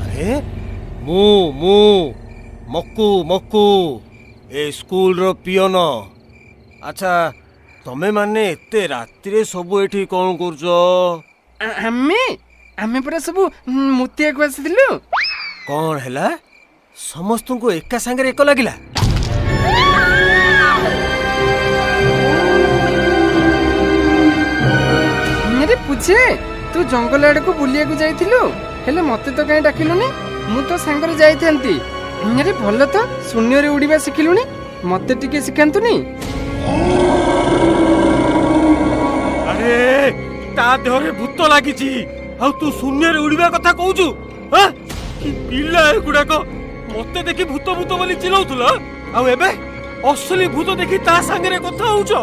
अरे मु मु मक्कू मक्कू ए स्कूल रो पियोन। अच्छा तमे माने एते रात्रि सबु एठी कौन करछो? आमे पूरा सब मुतिया को आसिलु। कौन हैला समस्त को एका संगे एक लागिला? अरे पूछे तू जंगल आड़े को बुलिया को जाइथिलु हेले मते तो काई डाकिलुनी? मु तो सांगरे जाइथंती। अरे भलो तो शून्य रे उड़ीबा सिखिलुनी मते टिके सिखांतुनी। अरे ता देहरे भूत लागिची आ तू शून्य रे उड़ीबा कथा कहूचु? हां कि पिल्ला एगुडा को मते देखि भूत भूत बोली चिल्लाउतुला आ एबे असली भूत देखि ता संगे रे कथा होउचो?